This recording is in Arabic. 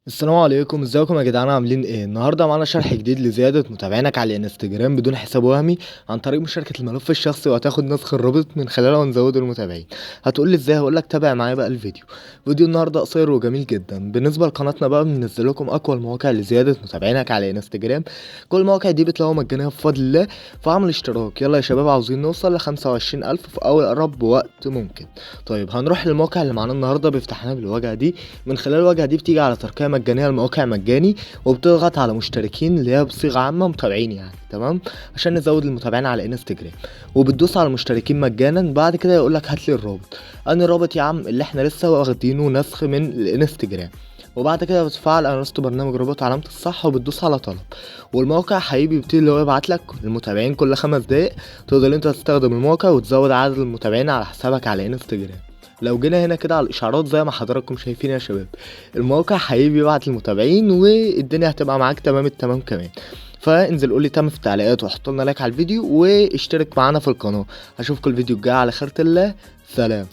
السلام عليكم، ازيكم يا جدعان؟ عاملين ايه؟ النهارده معانا شرح جديد لزياده متابعينك على الانستجرام بدون حساب وهمي عن طريق مشاركه الملف الشخصي، وهتاخد نسخ الرابط من خلالها نزود المتابعين. هتقول لي ازاي؟ هقول لك تابع معايا بقى الفيديو. فيديو النهارده قصير وجميل جدا. بالنسبه لقناتنا بقى بننزل لكم اقوى المواقع لزياده متابعينك على انستجرام. كل المواقع دي بتلاقوها مجانيه بفضل الله، فاعمل اشتراك. يلا يا شباب، عاوزين نوصل ل 25000 في اقرب وقت ممكن. طيب هنروح للموقع اللي معانا النهارده بيفتح لنا بالواجهه دي. من خلال الواجهه دي بتيجي على ترقيه مجانيه لمواقع مجاني، وبتضغط على مشتركين اللي هي بصيغه عامه متابعين يعني، تمام، عشان نزود المتابعين على انستجرام. وبتدوس على مشتركين مجانا. بعد كده يقول لك هات لي الرابط. انا الرابط يا عم اللي احنا لسه واخدينه نسخ من الانستجرام. وبعد كده بتفعل انست برنامج رابط علامه الصح، وبتدوس على طلب. والموقع حقيقي بيبتدي اللي هو يبعت لك المتابعين كل 5 دقايق. تقدر انت تستخدم الموقع وتزود عدد المتابعين على حسابك على انستجرام. لو جينا هنا كده على الاشعارات زي ما حضراتكم شايفين يا شباب، الموقع حقيقي بيبعت المتابعين، والدنيا هتبقى معاك تمام التمام كمان. فانزل قولي تم في التعليقات، وحط لنا لايك على الفيديو، واشترك معانا في القناه. اشوفكم الفيديو الجاي على خيرة الله. سلام.